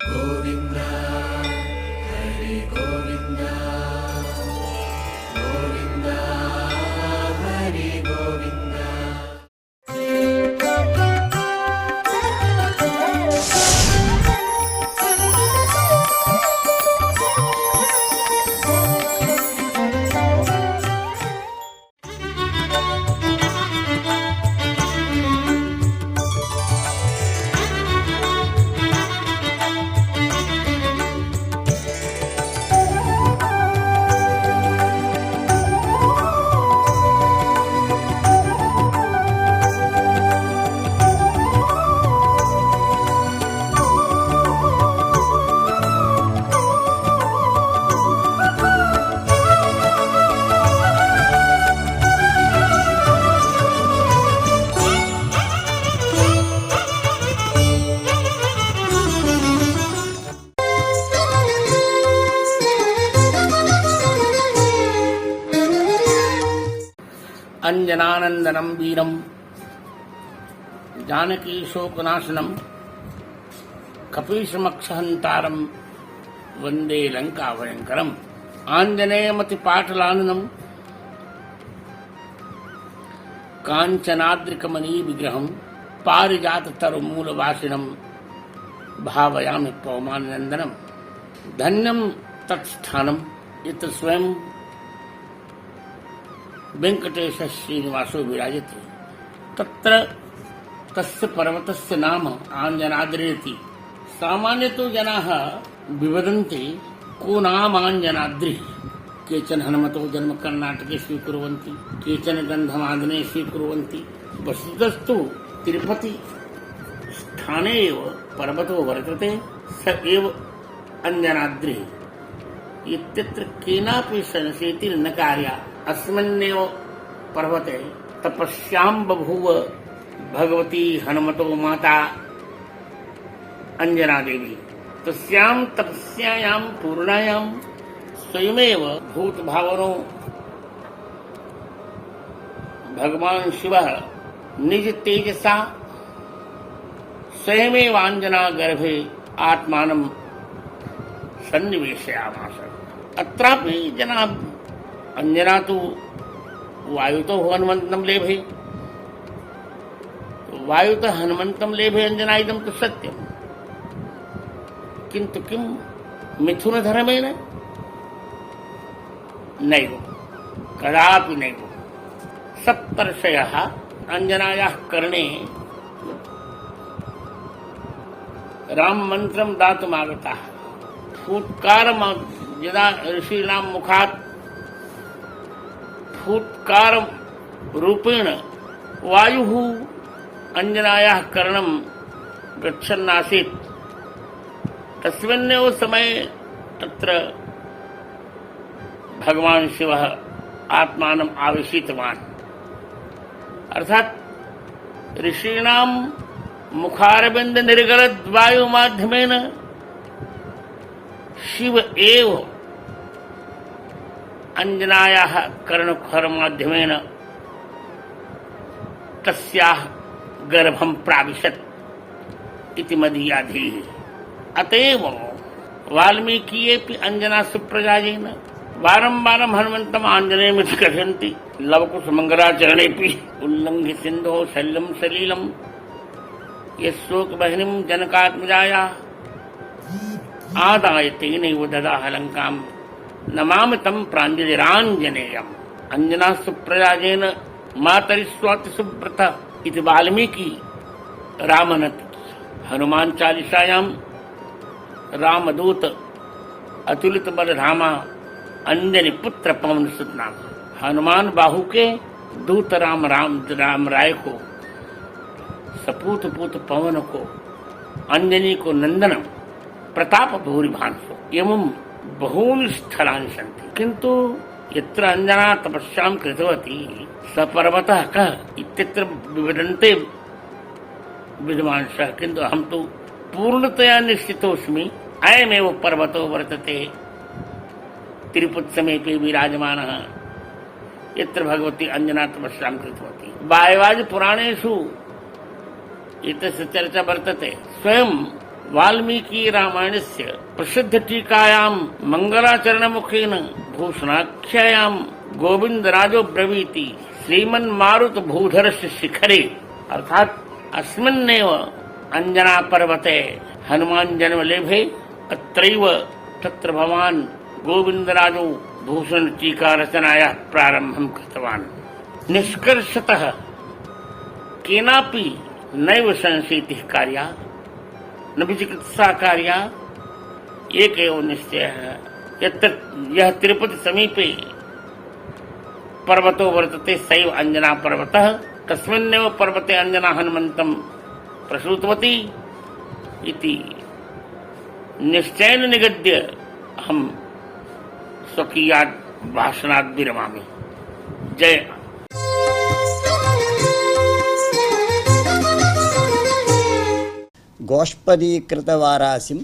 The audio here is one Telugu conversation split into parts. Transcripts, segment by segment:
गोविन्द हरि गोविन्द गोविन्द हरि गोविन्द। अंजनानंदनम वीरम जानकी शोकनाशनम कपीशमक्षहंतारम वंदे लंका भयंकरम। आंजनेयमति पाटलाननम कांचनाद्रिकमणि विग्रहम पारिजात तरुमूलवासिनम भावयामि पवमानंदनम। धन्यम तत्स्थानम यत्र स्वयं वेंकटेश श्रीनिवासो विराजते। तत्र तस्य पर्वतस्य नाम आंजनाद्रिरिति। सामान्य तो जनाः विवदन्ति को नाम आंजनाद्रिः। केचन हनुमतो जन्म कर्णाटके स्वीकुर्वन्ति, केचन गन्धमादने स्वीकुर्वन्ति। वस्तुतस्तु तिरुपति स्थाने एव पर्वतो वर्तते, स एव अंजनाद्रिः इत्यत्र केनापि संशयतिर्न न कार्या। अस्मिन्नेव पर्वते तपस्यां बभूव भगवती हनुमतो माता अंजना देवी। तस्यां तपस्यायां पूर्णायां स्वयमेव भूतभावनो भगवान शिवः निज तेजसा स्वयमेव अंजना गर्भे आत्मानं सन्निवेशयामास। अत्रापि जनाः अंजना तो वायुतो हनुमंतम लेभे, वायुतो हनुमंतम लेभे अंजना इदं तो सत्यम। किंतु किम मिथुन धर्मेण नैव, कदापि नैव। सप्तर्षयः अंजनायाः कर्णे राम मंत्रं दातुमागताः। फूत्कारं यदा ऋषीणां मुखात् फूत्कार रूपेण वायुः अंजनायाः कर्णं गच्छन्नासीत्, तस्मिन्नेव समये तत्र भगवान शिवः आत्मानम् आवेशितवान्। अर्थात् ऋषीणां मुखारविन्द निर्गलत् वायुमाध्यमेन शिव एव अंजनायाः कर्णकुहर माध्यमेन तस्याः गर्भं प्राविशत् इति मदीयाधीः। अतएव वाल्मीकियेऽपि अंजना सुप्रजायेन वारंवारं हनुमन्तम् आञ्जनेयमिति कथयन्ति। लवकुशमङ्गलाचरणेऽपि उल्लङ्घ्य सिन्धोः शल्यं सलीलं यशोकवह्निं जनकात्मजायाः आदाय तेनैव ददाह लङ्कां नमामि तं प्राञ्जलिराञ्जनेयम्। अंजना सुप्रजायेन मातरिस्वाति सुव्रता इति वाल्मीकि रामनति। हनुमान चालीसायां रामदूत अतुलित बलधामा अंजनी पुत्र पवन सुत नाम। हनुमान बाहु के दूत राम राय को, सपूत पूत पवन को, अंजनी को नंदनम प्रताप भूरिभांसो एवं बहूनि स्थलानि सन्ति। किन्तु यत्र अंजना तपस्यां कृतवती स पर्वतः कः इत्यत्र विवदन्ते विद्वांसः। किन्तु अहं तु पूर्णतया निश्चितोऽस्मि अयमेव पर्वतो वर्तते तिरुपति समीपे विराजमानः यत्र भगवती अंजना तपस्यां कृतवती। वायवाज पुराणेषु एतस्य चर्चा वर्तते। स्वयं वाल्मीकि रामायणस्य प्रसिद्ध टीकायां मंगलाचरण मुखेन भूषणाख्यायां गोविंदराजो ब्रवीति श्रीमन्मारुत भूधरस्य शिखरे अर्थात अस्मिन्नेव अंजना पर्वते हनुमान जन्म लेभे अत्रैव तत्र भवान् गोविंदराजो भूषण टीका रचनायाः प्रारम्भं कृतवान्। निष्कर्षतः केनापि नैव संशीतिः कार्या न विचिकित्सा कार्या एक एव निश्चयः यत्र यः तिरुपति समीपे पर्वतो वर्तते सैव अंजना पर्वतः तस्मिन्नेव पर्वते अंजना हनुमन्तं प्रसूतवती इति निश्चयेन निगद्य अहं स्वकीयात् भाषणात् विरमामि। जय। గోష్పదీకృతవారాసిం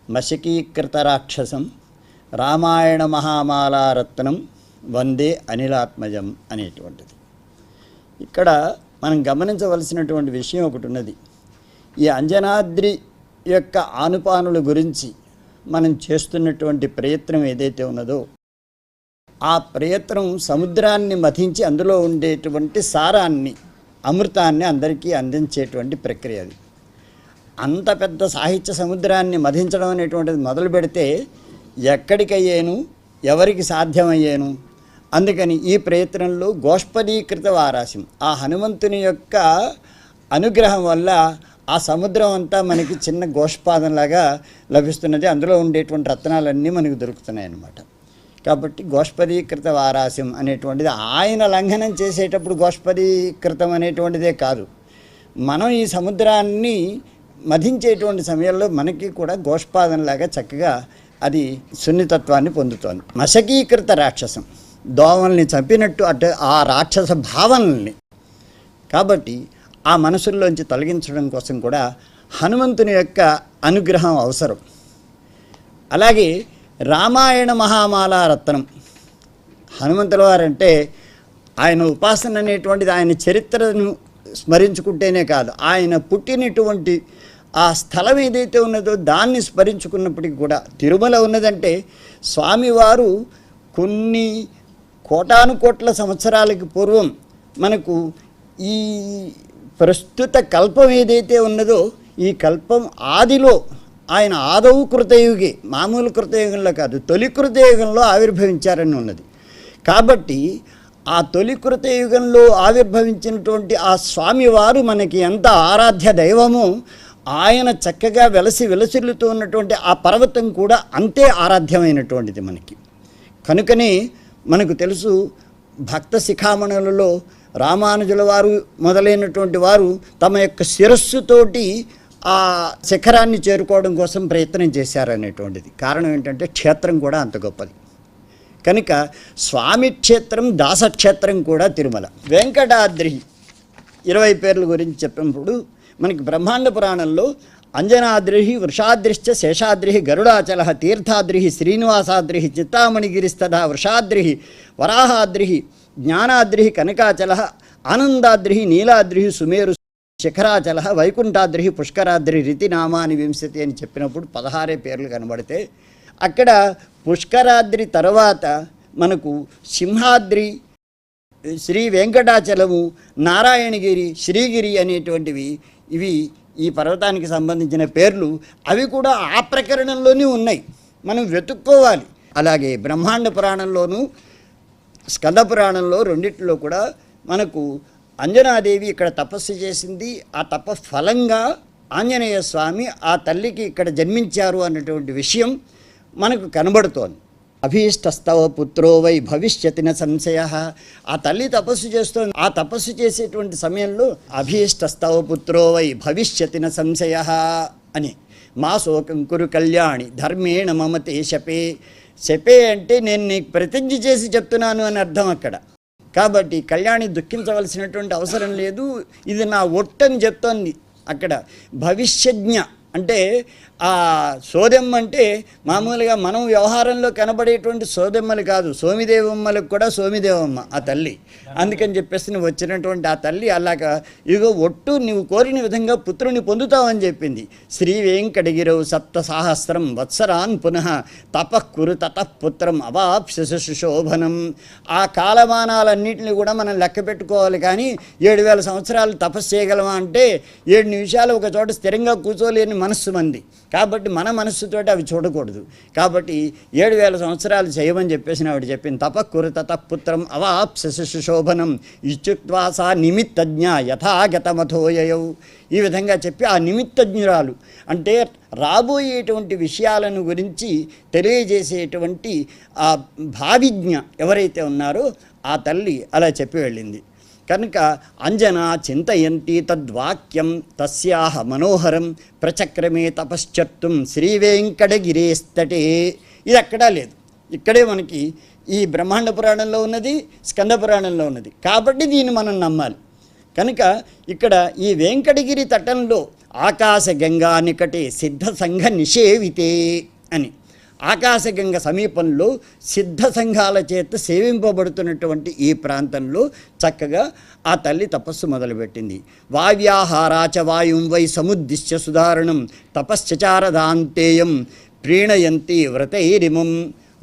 మశకీకృతరాక్షసం రామాయణ మహామాలారత్నం వందే అనిలాత్మజం అనేటువంటిది. ఇక్కడ మనం గమనించవలసినటువంటి విషయం ఒకటి ఉన్నది. ఈ అంజనాద్రి యొక్క ఆనుపానుల గురించి మనం చేస్తున్నటువంటి ప్రయత్నం ఏదైతే ఉన్నదో ఆ ప్రయత్నం సముద్రాన్ని మథించి అందులో ఉండేటువంటి సారాన్ని అమృతాన్ని అందరికీ అందించేటువంటి ప్రక్రియ. అది అంత పెద్ద సాహిత్య సముద్రాన్ని మథించడం అనేటువంటిది మొదలు పెడితే ఎక్కడికయ్యేను, ఎవరికి సాధ్యమయ్యేను. అందుకని ఈ ప్రయత్నంలో గోష్పదీకృత వారాసిం ఆ హనుమంతుని యొక్క అనుగ్రహం వల్ల ఆ సముద్రం అంతా మనకి చిన్న గోష్పాదంలాగా లభిస్తున్నది. అందులో ఉండేటువంటి రత్నాలన్నీ మనకు దొరుకుతున్నాయి అన్నమాట. కాబట్టి గోష్పదీకృత వారాసిం అనేటువంటిది ఆయన లంఘనం చేసేటప్పుడు గోష్పదీకృతం అనేటువంటిదే కాదు, మనం ఈ సముద్రాన్ని మధించేటువంటి సమయంలో మనకి కూడా గోష్పాదంలాగా చక్కగా అది సున్నితత్వాన్ని పొందుతోంది. మశకీకృత రాక్షసం దోమల్ని చంపినట్టు అటు ఆ రాక్షస భావనల్ని కాబట్టి ఆ మనసుల్లోంచి తొలగించడం కోసం కూడా హనుమంతుని యొక్క అనుగ్రహం అవసరం. అలాగే రామాయణ మహామాలారత్నం హనుమంతుల వారంటే ఆయన ఉపాసన అనేటువంటిది ఆయన చరిత్రను స్మరించుకుంటేనే కాదు, ఆయన పుట్టినటువంటి ఆ స్థలం ఏదైతే ఉన్నదో దాన్ని స్మరించుకున్నప్పటికీ కూడా తిరుమల ఉన్నదంటే స్వామివారు కొన్ని కోటానుకోట్ల సంవత్సరాలకి పూర్వం మనకు ఈ ప్రస్తుత కల్పం ఏదైతే ఉన్నదో ఈ కల్పం ఆదిలో ఆయన ఆదవు కృతయుగి మామూలు కృతయుగంలో కాదు తొలి కృతయుగంలో ఆవిర్భవించారని ఉన్నది. కాబట్టి ఆ తొలి కృతయుగంలో ఆవిర్భవించినటువంటి ఆ స్వామివారు మనకి ఎంత ఆరాధ్య దైవమో ఆయన చక్కగా వెలసిల్లుతూ ఉన్నటువంటి ఆ పర్వతం కూడా అంతే ఆరాధ్యమైనటువంటిది మనకి. కనుకనే మనకు తెలుసు భక్త శిఖామణులలో రామానుజుల వారు మొదలైనటువంటి వారు తమ యొక్క శిరస్సుతోటి ఆ శిఖరాన్ని చేరుకోవడం కోసం ప్రయత్నం చేశారనేటువంటిది. కారణం ఏంటంటే క్షేత్రం కూడా అంత గొప్పది కనుక స్వామి క్షేత్రం దాసక్షేత్రం కూడా తిరుమల. వెంకటాద్రి 20 పేర్ల గురించి చెప్పినప్పుడు మనకి బ్రహ్మాండ పురాణంలో అంజనాద్రి, వృషాద్రిశ్చ శేషాద్రి, గరుడాచల, తీర్థాద్రి, శ్రీనివాసాద్రి, చింతామణిగిరిస్తథా వృషాద్రి, వరాహాద్రి, జ్ఞానాద్రి, కనకాచల, ఆనందాద్రి, నీలాద్రి, సుమేరు శిఖరాచల, వైకుంఠాద్రి, పుష్కరాద్రి రీతి నామాని వింశతి అని చెప్పినప్పుడు 16 పేర్లు కనబడితే అక్కడ పుష్కరాద్రి తర్వాత మనకు సింహాద్రి, శ్రీ వెంకటాచలము, నారాయణగిరి, శ్రీగిరి అనేటువంటివి ఇవి ఈ పర్వతానికి సంబంధించిన పేర్లు. అవి కూడా ఆ ప్రకరణంలోనే ఉన్నాయి, మనం వెతుక్కోవాలి. అలాగే బ్రహ్మాండ పురాణంలోనూ స్కంద పురాణంలో రెండిట్లో కూడా మనకు అంజనాదేవి ఇక్కడ తపస్సు చేసింది, ఆ ఫలంగా ఆంజనేయ స్వామి ఆ తల్లికి ఇక్కడ జన్మించారు అన్నటువంటి విషయం మనకు కనబడుతోంది. అభీష్టస్తవ పుత్రో వై భవిష్యతి న సంశయ. ఆ తల్లి తపస్సు చేస్తోంది. ఆ తపస్సు చేసేటువంటి సమయంలో అభీష్టస్తవ పుత్రో వై భవిష్యతి న సంశయ అని మా శోకం కురు కళ్యాణి ధర్మేణ మమతే శపే. శపే అంటే నేను నీకు ప్రతిజ్ఞ చేసి చెప్తున్నాను అని అర్థం అక్కడ. కాబట్టి కళ్యాణి దుఃఖించవలసినటువంటి అవసరం లేదు, ఇది నా ఒట్టని చెప్తోంది అక్కడ. భవిష్యజ్ఞ అంటే ఆ సోదెమ్మ అంటే మామూలుగా మనం వ్యవహారంలో కనబడేటువంటి సోదెమ్మలు కాదు, సోమిదేవమ్మలకు కూడా సోమిదేవమ్మ ఆ తల్లి. అందుకని చెప్పేసి నువ్వు వచ్చినటువంటి ఆ తల్లి అలాగా ఇగో ఒట్టు నువ్వు కోరిన విధంగా పుత్రుని పొందుతావని చెప్పింది. శ్రీ వెంకటగిరవు సప్త సహస్రం వత్సరాన్ పునః తపఃకురు తతఃపుత్రం అవాప్స్య సుశోభనం. ఆ కాలమానాలన్నింటినీ కూడా మనం లెక్క పెట్టుకోవాలి, కానీ 7000 సంవత్సరాలు తపస్సు చేయగలమా అంటే 7 నిమిషాలు ఒక చోట స్థిరంగా కూర్చోలేని మనస్సు మంది. కాబట్టి మన మనస్సుతోటి అవి చూడకూడదు. కాబట్టి 7000 సంవత్సరాలు చేయమని చెప్పేసి ఆవిడ చెప్పింది. తపఃకురు తతఃపుత్రం అవాప్స్య సుశోభనం ఇత్యుక్త్వా సా నిమిత్తజ్ఞ యథాగతమథోయయౌ. ఈ విధంగా చెప్పి ఆ నిమిత్తజ్ఞురాలు అంటే రాబోయేటువంటి విషయాలను గురించి తెలియజేసేటువంటి ఆ భావిజ్ఞ ఎవరైతే ఉన్నారో ఆ తల్లి అలా చెప్పి వెళ్ళింది. కనుక అంజనా చింతయంతి తద్వాక్యం తస్యాహ మనోహరం ప్రచక్రమే తపశ్చర్తుం శ్రీవేంకటగిరేస్తటే. ఇది అక్కడా లేదు, ఇక్కడే మనకి ఈ బ్రహ్మాండ పురాణంలో ఉన్నది, స్కంద పురాణంలో ఉన్నది. కాబట్టి దీన్ని మనం నమ్మాలి. కనుక ఇక్కడ ఈ వెంకటగిరి తటంలో ఆకాశగంగా నికటే సిద్ధ సంఘ నిషేవితే అని, ఆకాశగంగ సమీపంలో సిద్ధ సంఘాల చేత సేవింపబడుతున్నటువంటి ఈ ప్రాంతంలో చక్కగా ఆ తల్లి తపస్సు మొదలుపెట్టింది. వావ్యాహారాచ వాయుం వై సముద్దిశ్య సుధారణం తపశ్చచారదాంతేయం ప్రీణయంతి వ్రతైరిమం.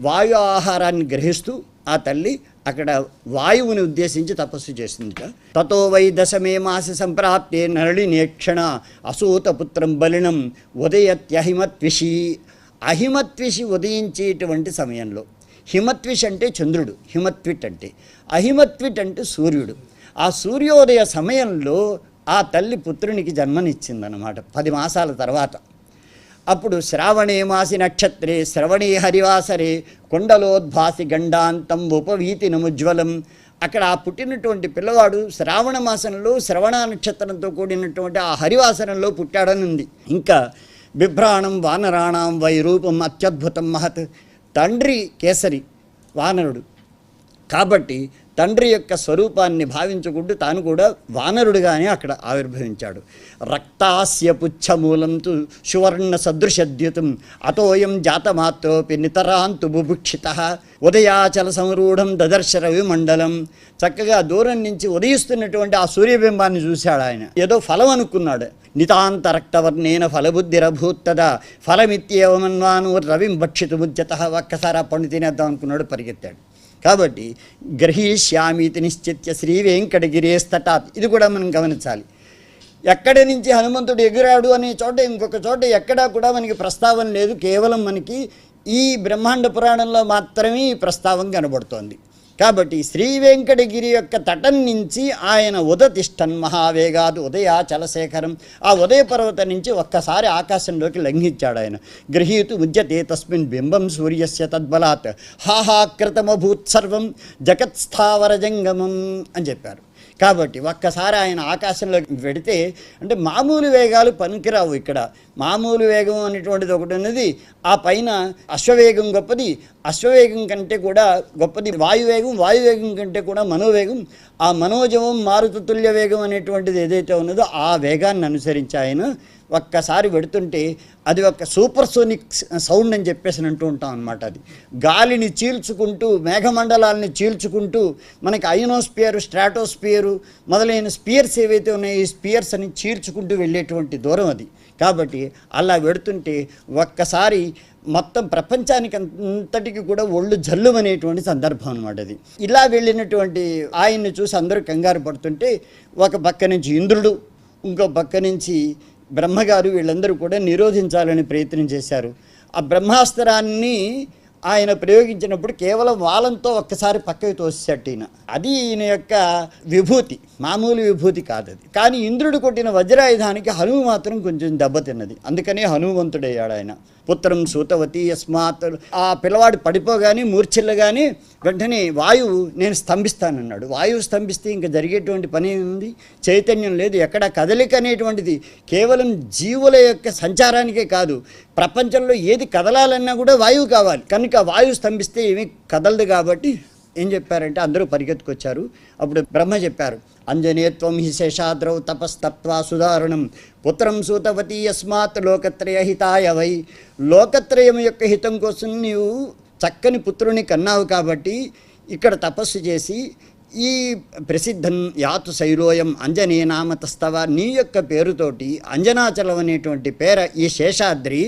వాయు ఆహారాన్ని గ్రహిస్తూ ఆ తల్లి అక్కడ వాయువుని ఉద్దేశించి తపస్సు చేసిందిట. తతో వై దశమే మాస సంప్రాప్తే నరళినేక్షణ అసూతపుత్రం బలినం ఉదయత్యహిమత్విషి. అహిమత్విషి ఉదయించేటువంటి సమయంలో, హిమత్విష్ అంటే చంద్రుడు, హిమత్విట్ అంటే, అహిమత్విట్ అంటే సూర్యుడు. ఆ సూర్యోదయ సమయంలో ఆ తల్లి పుత్రునికి జన్మనిచ్చిందనమాట 10 మాసాల తర్వాత. అప్పుడు శ్రావణే మాసి నక్షత్రే శ్రవణే హరివాసరే కొండలోద్భాసి గండాంతం ఉపవీతి నముజ్వలం. అక్కడ ఆ పుట్టినటువంటి పిల్లవాడు శ్రావణ మాసంలో శ్రవణ నక్షత్రంతో కూడినటువంటి ఆ హరివాసరంలో పుట్టాడనుంది. ఇంకా బిభ్రాణం వానరాణం వైరూపం అత్యద్భుతం మహత్. తండ్రి కేసరి వానరుడు కాబట్టి తండ్రి యొక్క స్వరూపాన్ని భావించుకుంటూ తాను కూడా వానరుడిగానే అక్కడ ఆవిర్భవించాడు. రక్తాస్య పుచ్చమూలంతు సువర్ణ సదృశద్యుతం అతోయం జాతమాత్రోపి నితరాంతు బుభుక్షిత. ఉదయాచల సంరూఢం దదర్శ రవిమండలం. చక్కగా దూరం నుంచి ఉదయిస్తున్నటువంటి ఆ సూర్యబింబాన్ని చూశాడు ఆయన. ఏదో ఫలం అనుకున్నాడు. నితాంత రక్తవర్ణేన ఫలబుద్ధిరభూత్తదా ఫలమిత్యేవమన్వాను రవిం భక్షితుముద్యత. ఒక్కసారి ఆ పండు తినేద్దాం అనుకున్నాడు, పరిగెత్తాడు. కాబట్టి గ్రహీష్యామీతి నిశ్చిత్య శ్రీ వెంకటగిరేస్తటాత్. ఇది కూడా మనం గమనించాలి. ఎక్కడి నుంచి హనుమంతుడు ఎగిరాడు అనే చోట ఇంకొక చోట ఎక్కడా కూడా మనకి ప్రస్తావన లేదు. కేవలం మనకి ఈ బ్రహ్మాండ పురాణంలో మాత్రమే ఈ ప్రస్తావన కనబడుతోంది. కాబట్టి శ్రీ వెంకటగిరి యొక్క తటం నుంచి ఆయన ఉదతిష్టన్ మహావేగాదు ఉదయాచలశేఖరం. ఆ ఉదయ పర్వతం నుంచి ఒక్కసారి ఆకాశంలోకి లంఘించాడు ఆయన. గృహీతు ముజ్యతే తస్మిన్ బింబం సూర్యస్య తద్బలాత్ హాహాకృతమభూత్ సర్వం జగత్స్థావర జంగమం అని చెప్పారు. కాబట్టి ఒక్కసారి ఆయన ఆకాశంలోకి పెడితే అంటే మామూలు వేగాలు పనికిరావు. ఇక్కడ మామూలు వేగం అనేటువంటిది ఒకటి ఉన్నది. ఆ పైన అశ్వవేగం గొప్పది, అశ్వవేగం కంటే కూడా గొప్పది వాయువేగం, వాయువేగం కంటే కూడా మనోవేగం. ఆ మనోజవం మారుతతుల్య వేగం అనేటువంటిది ఏదైతే ఉన్నదో ఆ వేగాన్ని అనుసరించి ఆయన ఒక్కసారి పెడుతుంటే అది ఒక సూపర్సోనిక్ సౌండ్ అని చెప్పేసి అంటూ ఉంటాం అనమాట. అది గాలిని చీల్చుకుంటూ మేఘమండలాన్ని చీల్చుకుంటూ మనకి అయోనోస్పియర్, స్ట్రాటోస్పియర్ మొదలైన స్పియర్స్ ఏవైతే ఉన్నాయో ఈ స్పియర్స్ అని చీల్చుకుంటూ వెళ్ళేటువంటి దూరం అది. కాబట్టి అలా పెడుతుంటే ఒక్కసారి మొత్తం ప్రపంచానికి అంతటికి కూడా ఒళ్ళు జల్లుమనేటువంటి సందర్భం అనమాట అది. ఇలా వెళ్ళినటువంటి ఆయన్ని చూసి అందరూ కంగారు పడుతుంటే ఒక పక్క నుంచి ఇంద్రుడు, ఇంకో పక్క నుంచి బ్రహ్మగారు వీళ్ళందరూ కూడా నిరోధించాలని ప్రయత్నం చేశారు. ఆ బ్రహ్మాస్త్రాన్ని ఆయన ప్రయోగించినప్పుడు కేవలం వాలంతో ఒక్కసారి పక్కకి తోసేట ఈయన. అది ఈయన యొక్క విభూతి, మామూలు విభూతి కాదు అది. కానీ ఇంద్రుడు కొట్టిన వజ్రాయుధానికి హనుమ మాత్రం కొంచెం దెబ్బతిన్నది. అందుకనే హనుమంతుడయ్యాడు ఆయన. పుత్రం సూతవతి యస్మాత్. ఆ పిల్లవాడు పడిపోగానే మూర్ఛిల్లగానే వెంటనే వాయువు నేను స్తంభిస్తానన్నాడు. వాయువు స్తంభిస్తే ఇంకా జరిగేటువంటి పని ఉంది, చైతన్యం లేదు, ఎక్కడ కదలిక అనేటువంటిది కేవలం జీవుల యొక్క సంచారానికే కాదు, ప్రపంచంలో ఏది కదలాలన్నా కూడా వాయువు కావాలి. కనుక వాయువు స్తంభిస్తే ఏమీ కదలదు. కాబట్టి ఏం చెప్పారంటే అందరూ పరిగెత్తుకొచ్చారు. అప్పుడు బ్రహ్మ చెప్పారు, అంజనేత్వం హి శేషాద్రౌ తపస్తప్త్వా సుదారుణం పుత్రం సూతవతి యస్మాత్ లోకత్రయ హితాయ వై. లోకత్రయం యొక్క హితం కోసం నీవు చక్కని పుత్రుని కన్నావు కాబట్టి ఇక్కడ తపస్సు చేసి ఈ ప్రసిద్ధం యాతు శైలోయం అంజనేనామతస్తవ, నీ యొక్క పేరుతోటి అంజనాచలం అనేటువంటి పేర ఈ శేషాద్రి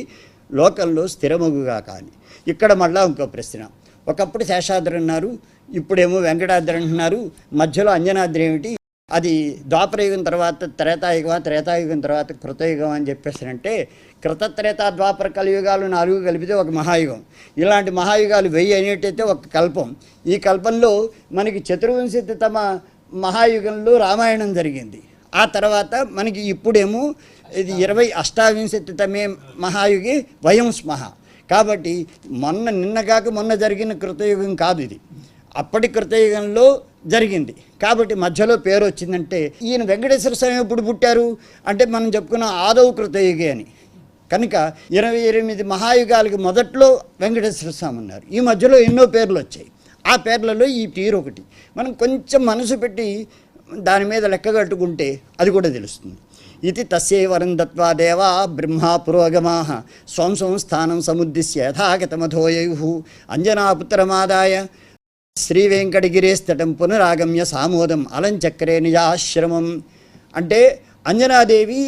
లోకంలో స్థిరమగుగా. కానీ ఇక్కడ మళ్ళా ఇంకో ప్రశ్న, ఒకప్పుడు శేషాద్రి అన్నారు, ఇప్పుడేమో వెంకటాద్రి అంటున్నారు, మధ్యలో అంజనాద్రి ఏమిటి? అది ద్వాపరయుగం తర్వాత త్రేతాయుగం తర్వాత కృతయుగం అని చెప్పేసారంటే, కృతత్రేత ద్వాపర కలియుగాలు 4 కలిపితే ఒక మహాయుగం. ఇలాంటి మహాయుగాలు 1000 అనేటైతే ఒక కల్పం. ఈ కల్పంలో మనకి చతుర్వింశతితమ మహాయుగంలో రామాయణం జరిగింది. ఆ తర్వాత మనకి ఇప్పుడేమో ఇది 28వ మహాయుగి వయం స్మః. కాబట్టి నిన్న జరిగిన కృతయుగం కాదు ఇది, అప్పటి కృతయుగంలో జరిగింది. కాబట్టి మధ్యలో పేరు వచ్చిందంటే ఈయన వెంకటేశ్వర స్వామి ఎప్పుడు పుట్టారు అంటే మనం చెప్పుకున్న ఆదౌ కృతయుగే అని. కనుక 28 మహాయుగాలకి మొదట్లో వెంకటేశ్వర స్వామి ఉన్నారు. ఈ మధ్యలో ఎన్నో పేర్లు వచ్చాయి. ఆ పేర్లలో ఈ తీరు ఒకటి. మనం కొంచెం మనసు పెట్టి దాని మీద లెక్క కట్టుకుంటే అది కూడా తెలుస్తుంది. ఇది తస్యై వరం దత్వా దేవా బ్రహ్మా పురోగమాః స్వం స్థానం సముద్దిశ్య యథాగతమధోయయుః అంజనాపుత్రమాదాయ శ్రీవేంకటగిరేస్తటం పునరాగమ్య సామోదం అలంచక్రే నిజాశ్రమం. అంటే అంజనాదేవి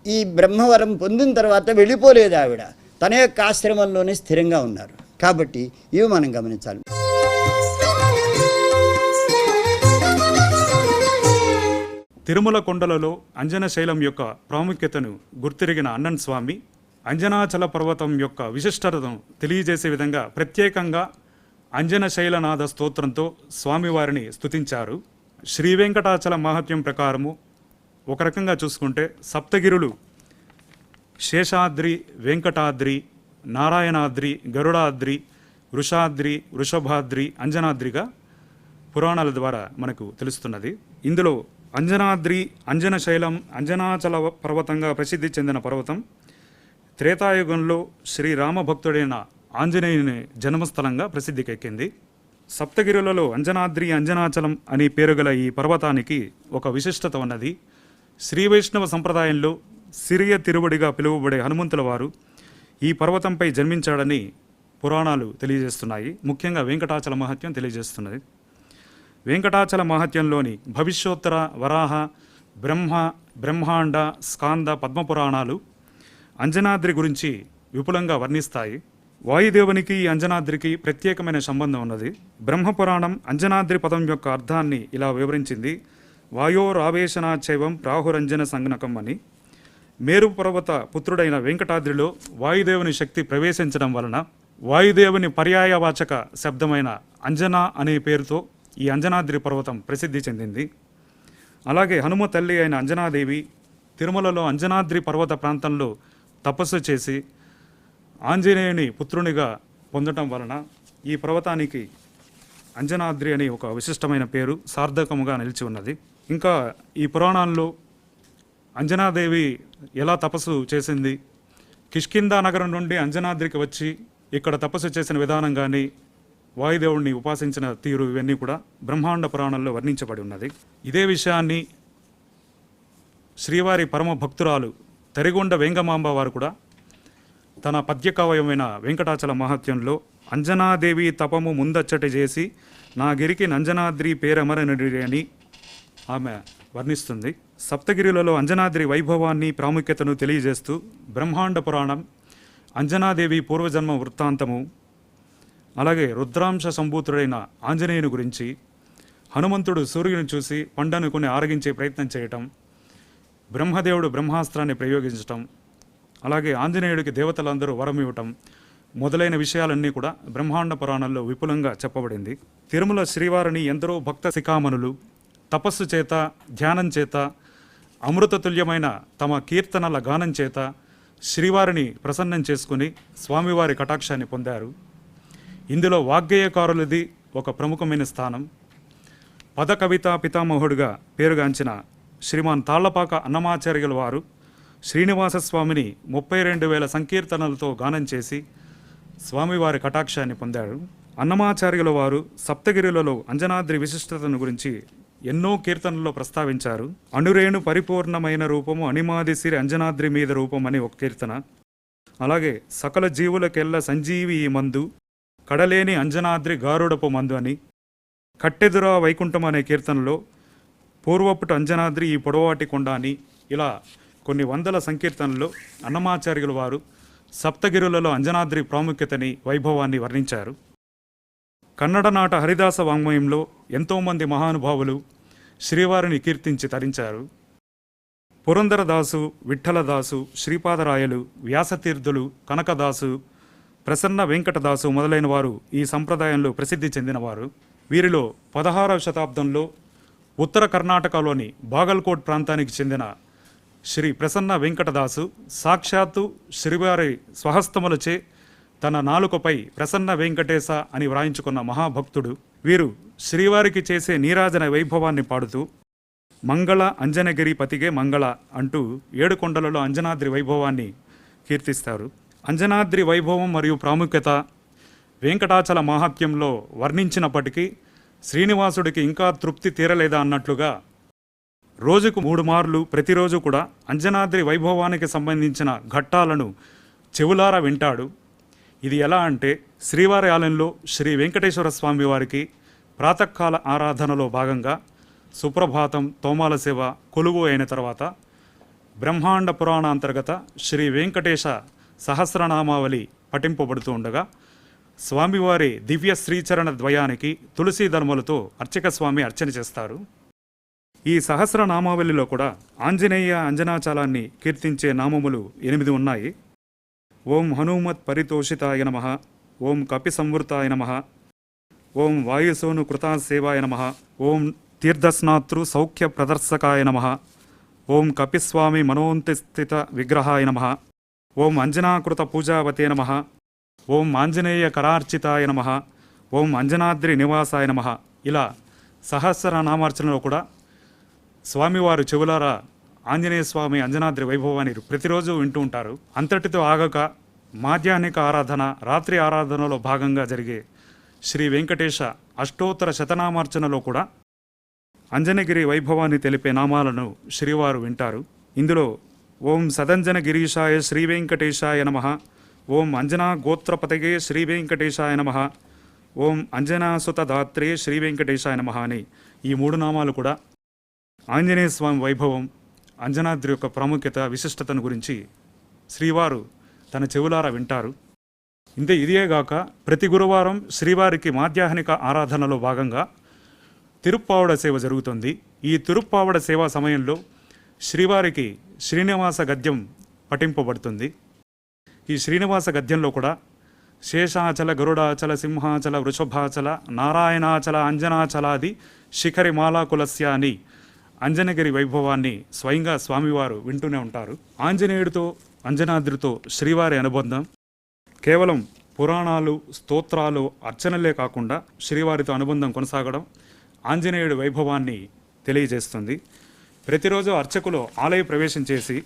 ఈ బ్రహ్మవరం పొందిన తర్వాత వెళ్ళిపోలేదు, ఆవిడ తన యొక్క ఆశ్రమంలోనే స్థిరంగా ఉన్నారు. కాబట్టి ఇవి మనం గమనించాలి. తిరుమల కొండలలో అంజన శైలం యొక్క ప్రాముఖ్యతను గుర్తిరిగిన అన్నన్ స్వామి అంజనాచల పర్వతం యొక్క విశిష్టతను తెలియజేసే విధంగా ప్రత్యేకంగా అంజన శైలనాథ స్తోత్రంతో స్వామివారిని స్తుతించారు. శ్రీ వెంకటాచల మహత్యం ప్రకారము ఒక రకంగా చూసుకుంటే సప్తగిరులు శేషాద్రి, వెంకటాద్రి, నారాయణాద్రి, గరుడాద్రి, వృషాద్రి, వృషభాద్రి, అంజనాద్రిగా పురాణాల ద్వారా మనకు తెలుస్తున్నది. ఇందులో అంజనాద్రి, అంజన శైలం, అంజనాచల పర్వతంగా ప్రసిద్ధి చెందిన పర్వతం త్రేతాయుగంలో శ్రీరామ భక్తుడైన ఆంజనేయుని జన్మస్థలంగా ప్రసిద్ధికెక్కింది. సప్తగిరులలో అంజనాద్రి, అంజనాచలం అని పేరు గల ఈ పర్వతానికి ఒక విశిష్టత ఉన్నది. శ్రీ వైష్ణవ సంప్రదాయంలో సిరియ తిరువడిగా పిలువబడే హనుమంతుల వారు ఈ పర్వతంపై జన్మించాడని పురాణాలు తెలియజేస్తున్నాయి. ముఖ్యంగా వెంకటాచల మహత్యం తెలియజేస్తున్నది. వెంకటాచల మహత్యంలోని భవిష్యోత్తర, వరాహ, బ్రహ్మాండ, స్కాంద, పద్మపురాణాలు అంజనాద్రి గురించి విపులంగా వర్ణిస్తాయి. వాయుదేవునికి ఈ అంజనాద్రికి ప్రత్యేకమైన సంబంధం ఉన్నది. బ్రహ్మపురాణం అంజనాద్రి పదం యొక్క అర్థాన్ని ఇలా వివరించింది: వాయోరావేశనాచైవం ప్రాహురంజన సంజ్ఞకం అని. మేరు పర్వత పుత్రుడైన వెంకటాద్రిలో వాయుదేవుని శక్తి ప్రవేశించడం వలన వాయుదేవుని పర్యాయవాచక శబ్దమైన అంజనా అనే పేరుతో ఈ అంజనాద్రి పర్వతం ప్రసిద్ధి చెందింది. అలాగే హనుమ తల్లి అయిన అంజనాదేవి తిరుమలలో అంజనాద్రి పర్వత ప్రాంతంలో తపస్సు చేసి ఆంజనేయుని పుత్రునిగా పొందటం వలన ఈ పర్వతానికి అంజనాద్రి అని ఒక విశిష్టమైన పేరు సార్థకముగా నిలిచి ఉన్నది. ఇంకా ఈ పురాణాల్లో అంజనాదేవి ఎలా తపస్సు చేసింది, కిష్కిందా నగరం నుండి అంజనాద్రికి వచ్చి ఇక్కడ తపస్సు చేసిన విధానం కానీ, వాయుదేవుడిని ఉపాసించిన తీరు, ఇవన్నీ కూడా బ్రహ్మాండ పురాణంలో వర్ణించబడి ఉన్నది. ఇదే విషయాన్ని శ్రీవారి పరమ భక్తురాలు తరిగొండ వెంగమాంబ వారు కూడా తన పద్యకావ్యమైన వెంకటాచల మహత్యంలో అంజనాదేవి తపము ముందచ్చటి చేసి నా గిరికి నంజనాద్రి పేరమరనడి అని ఆమె వర్ణిస్తుంది. సప్తగిరిలలో అంజనాద్రి వైభవాన్ని, ప్రాముఖ్యతను తెలియజేస్తూ బ్రహ్మాండ పురాణం అంజనాదేవి పూర్వజన్మ వృత్తాంతము, అలాగే రుద్రాంశ సంభూతుడైన ఆంజనేయుని గురించి, హనుమంతుడు సూర్యుని చూసి పండనుకుని ఆరగించే ప్రయత్నం చేయటం, బ్రహ్మదేవుడు బ్రహ్మాస్త్రాన్ని ప్రయోగించటం, అలాగే ఆంజనేయుడికి దేవతలందరూ వరం ఇవ్వటం మొదలైన విషయాలన్నీ కూడా బ్రహ్మాండ పురాణంలో విపులంగా చెప్పబడింది. తిరుమల శ్రీవారిని ఎందరో భక్త శిఖామణులు తపస్సు చేత, ధ్యానం చేత, అమృతతుల్యమైన తమ కీర్తనల గానం చేత శ్రీవారిని ప్రసన్నం చేసుకుని స్వామివారి కటాక్షాన్ని పొందారు. ఇందులో వాగ్గేయకారులది ఒక ప్రముఖమైన స్థానం. పద కవితా పితామహుడిగా పేరుగాంచిన శ్రీమాన్ తాళ్లపాక అన్నమాచార్యుల వారు శ్రీనివాసస్వామిని 32,000 సంకీర్తనలతో గానం చేసి స్వామివారి కటాక్షాన్ని పొందాడు. అన్నమాచార్యుల వారు సప్తగిరులలో అంజనాద్రి విశిష్టతను గురించి ఎన్నో కీర్తనల్లో ప్రస్తావించారు. అణురేణు పరిపూర్ణమైన రూపము అనిమాదిసిరి అంజనాద్రి మీద రూపం అని ఒక కీర్తన. అలాగే సకల జీవులకెల్ల సంజీవి ఈ మందు కడలేని అంజనాద్రి గారుడపు మందు అని, కట్టెదురా వైకుంఠం అనే కీర్తనలో పూర్వపుట అంజనాద్రి ఈ పొడవాటి కొండ అని, ఇలా కొన్ని వందల సంకీర్తనల్లో అన్నమాచార్యుల వారు సప్తగిరులలో అంజనాద్రి ప్రాముఖ్యతని వైభవాన్ని వర్ణించారు. కన్నడ నాట హరిదాస వాంగ్మయంలో ఎంతోమంది మహానుభావులు శ్రీవారిని కీర్తించి తరించారు. పురందరదాసు, విఠ్ఠలదాసు, శ్రీపాదరాయలు, వ్యాసతీర్థులు, కనకదాసు, ప్రసన్న వెంకటదాసు మొదలైన వారు ఈ సంప్రదాయంలో ప్రసిద్ధి చెందినవారు. వీరిలో 16వ శతాబ్దంలో ఉత్తర కర్ణాటకలోని బాగల్కోట్ ప్రాంతానికి చెందిన శ్రీ ప్రసన్న వెంకటదాసు సాక్షాత్తు శ్రీవారి స్వహస్తములచే తన నాలుకపై ప్రసన్న వెంకటేశ అని వ్రాయించుకున్న మహాభక్తుడు. వీరు శ్రీవారికి చేసే నీరాజన వైభవాన్ని పాడుతూ మంగళ అంజనగిరి పతిగే మంగళ అంటూ 7 కొండలలో అంజనాద్రి వైభవాన్ని కీర్తిస్తారు. అంజనాద్రి వైభవం మరియు ప్రాముఖ్యత వెంకటాచల మాహాత్మ్యంలో వర్ణించినప్పటికీ శ్రీనివాసుడికి ఇంకా తృప్తి తీరలేదా అన్నట్లుగా రోజుకు 3 మార్లు ప్రతిరోజు కూడా అంజనాద్రి వైభవానికి సంబంధించిన ఘట్టాలను చెవులారా వింటాడు. ఇది ఎలా అంటే శ్రీవారి ఆలయంలో శ్రీ వెంకటేశ్వర స్వామి వారికి ప్రాతకాల ఆరాధనలో భాగంగా సుప్రభాతం, తోమాల సేవ కొలువు అయిన తర్వాత బ్రహ్మాండ పురాణ అంతర్గత శ్రీ వెంకటేశ సహస్రనామావళి పఠింపబడుతూ ఉండగా స్వామివారి దివ్య శ్రీచరణ ద్వయానికి తులసీ ధర్మలతో అర్చక స్వామి అర్చన చేస్తారు. ఈ సహస్రనామావళిలో కూడా ఆంజనేయ అంజనాచలాన్ని కీర్తించే నామములు 8 ఉన్నాయి. ఓం హనుమత్ పరితోషితాయ నమః, ఓం కపి సంవృతాయ నమః, ఓం వాయుసోను కృతాసేవాయ నమః, ఓం తీర్థస్నాతృ సౌఖ్య ప్రదర్శకాయ నమః, ఓం కపిస్వామి మనోంతిస్థిత విగ్రహాయ నమః, ఓం అంజనాకృత పూజావతే నమః, ఓం ఆంజనేయ కరార్చితాయ నమః, ఓం అంజనాద్రి నివాసాయ నమః. ఇలా సహస్రనామార్చనలో కూడా స్వామివారు చెవులారా ఆంజనేయ స్వామి అంజనాద్రి వైభవాన్ని ప్రతిరోజు వింటూ ఉంటారు. అంతటితో ఆగక మాధ్యాహ్నిక ఆరాధన, రాత్రి ఆరాధనలో భాగంగా జరిగే శ్రీ వెంకటేశ అష్టోత్తర శతనామార్చనలో కూడా అంజనగిరి వైభవాన్ని తెలిపే నామాలను శ్రీవారు వింటారు. ఇందులో ఓం సదంజన గిరీశాయ శ్రీ వెంకటేశాయ నమః, ఓం అంజనా గోత్రపతగే శ్రీ వెంకటేశాయ నమః, ఓం అంజనాసుత దాత్రే శ్రీ వెంకటేశాయ నమః అని ఈ 3 నామాలు కూడా ఆంజనేయ స్వామి వైభవం, అంజనాద్రి యొక్క ప్రాముఖ్యత, విశిష్టతను గురించి శ్రీవారు తన చెవులారా వింటారు. ఇదేగాక ప్రతి గురువారం శ్రీవారికి మాధ్యాహ్నిక ఆరాధనలో భాగంగా తిరుప్పావడ సేవ జరుగుతుంది. ఈ తిరుప్పావడ సేవా సమయంలో శ్రీవారికి శ్రీనివాస గద్యం పఠింపబడుతుంది. ఈ శ్రీనివాస గద్యంలో కూడా శేషాచల, గరుడాచల, సింహాచల, వృషభాచల, నారాయణాచల, అంజనాచలాది శిఖరి మాలాకులస్య అని అంజనగిరి వైభవాన్ని స్వయంగా స్వామివారు వింటూనే ఉంటారు. ఆంజనేయుడితో అంజనాద్రితో శ్రీవారి అనుబంధం కేవలం పురాణాలు, స్తోత్రాలు, అర్చనలే కాకుండా శ్రీవారితో అనుబంధం కొనసాగడం ఆంజనేయుడి వైభవాన్ని తెలియజేస్తుంది. ప్రతిరోజు అర్చకులు ఆలయ ప్రవేశం చేసి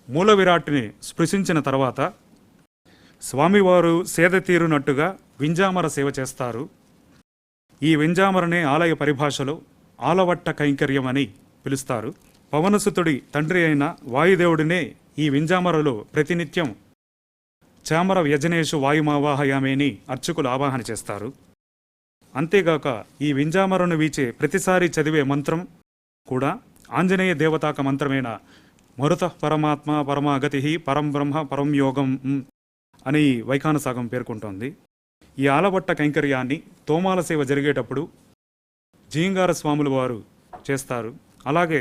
మూల విరాట్ని స్పృశించిన తర్వాత స్వామివారు సేద తీరునట్టుగా వింజామర సేవ చేస్తారు. ఈ వింజామరనే ఆలయ పరిభాషలో ఆలవట్ట కైంకర్యం అని పిలుస్తారు. పవనసుతుడి తండ్రి అయిన వాయుదేవుడినే ఈ వింజామరలో ప్రతినిత్యం చామర వ్యజనేషు వాయుమావాహయామేని అర్చకులు ఆవాహన చేస్తారు. అంతేగాక ఈ వింజామరను వీచే ప్రతిసారి చదివే మంత్రం కూడా ఆంజనేయ దేవతాక మంత్రమైన మరుత పరమాత్మ పరమాగతి పరం బ్రహ్మ పరం యోగం అని వైఖానసాగం పేర్కొంటోంది. ఈ ఆలవట్ట కైంకర్యాన్ని తోమాల సేవ జరిగేటప్పుడు జీంగార స్వాముల వారు చేస్తారు. అలాగే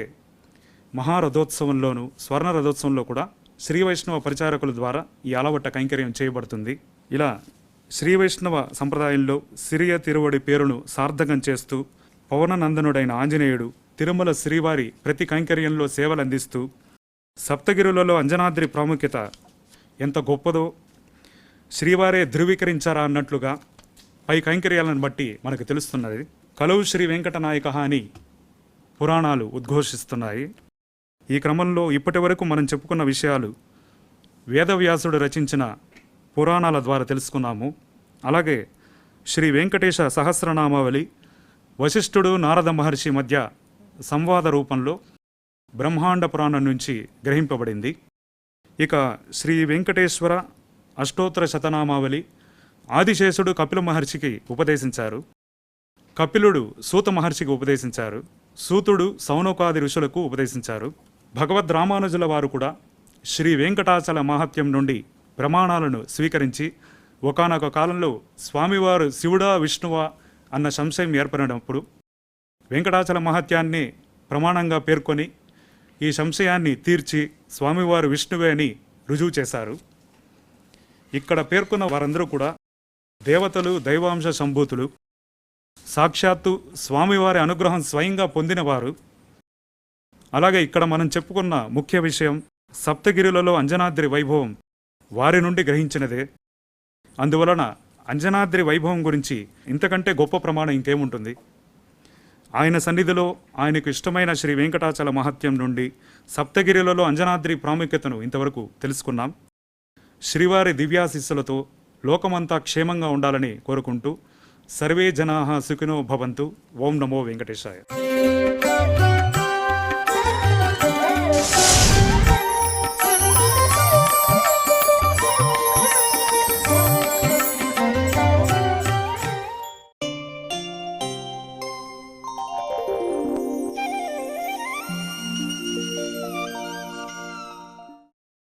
మహారథోత్సవంలోను, స్వర్ణ రథోత్సవంలో కూడా శ్రీ వైష్ణవ పరిచారకుల ద్వారా ఈ ఆలవట్ట కైంకర్యం చేయబడుతుంది. ఇలా శ్రీ వైష్ణవ సంప్రదాయంలో సిరియ తిరువడి పేరును సార్థకం చేస్తూ పవననందనుడైన ఆంజనేయుడు తిరుమల శ్రీవారి ప్రతి కైంకర్యంలో సేవలు అందిస్తూ సప్తగిరులలో అంజనాద్రి ప్రాముఖ్యత ఎంత గొప్పదో శ్రీవారే ధృవీకరించారా అన్నట్లుగా పై కైంకర్యాలను బట్టి మనకు తెలుస్తున్నది. కలవు శ్రీ వెంకటనాయక అని పురాణాలు ఉద్ఘోషిస్తున్నాయి. ఈ క్రమంలో ఇప్పటి వరకు మనం చెప్పుకున్న విషయాలు వేదవ్యాసుడు రచించిన పురాణాల ద్వారా తెలుసుకున్నాము. అలాగే శ్రీ వెంకటేశ సహస్రనామావళి వశిష్ఠుడు నారద మహర్షి మధ్య సంవాద రూపంలో బ్రహ్మాండ పురాణం నుంచి గ్రహింపబడింది. ఇక శ్రీ వెంకటేశ్వర అష్టోత్తర శతనామావళి ఆదిశేషుడు కపిల మహర్షికి ఉపదేశించారు. కపిలుడు సూత మహర్షికి ఉపదేశించారు. సూతుడు సౌనకాది ఋషులకు ఉపదేశించారు. భగవద్ రామానుజుల వారు కూడా శ్రీ వెంకటాచల మహాత్యం నుండి ప్రమాణాలను స్వీకరించి ఒకానొక కాలంలో స్వామివారు శివుడా విష్ణువా అన్న సంశయం ఏర్పడినప్పుడు వెంకటాచల మహాత్యాన్ని ప్రమాణంగా పేర్కొని ఈ సంశయాన్ని తీర్చి స్వామివారు విష్ణువే అని రుజువు చేశారు. ఇక్కడ పేర్కొన్న వారందరూ కూడా దేవతలు, దైవాంశ సంభూతులు, సాక్షాత్తు స్వామివారి అనుగ్రహం స్వయంగా పొందినవారు. అలాగే ఇక్కడ మనం చెప్పుకున్న ముఖ్య విషయం సప్తగిరులలో అంజనాద్రి వైభవం వారి నుండి గ్రహించినదే. అందువలన అంజనాద్రి వైభవం గురించి ఇంతకంటే గొప్ప ప్రమాణం ఇంకేముంటుంది? ఆయన సన్నిధిలో ఆయనకు ఇష్టమైన శ్రీ వెంకటాచల మహత్యం నుండి సప్తగిరులలో అంజనాద్రి ప్రాముఖ్యతను ఇంతవరకు తెలుసుకున్నాం. శ్రీవారి దివ్యాశిస్సులతో లోకమంతా క్షేమంగా ఉండాలని కోరుకుంటూ సర్వే జనాః సుఖినో భవంతు. ఓం నమో వెంకటేశాయ.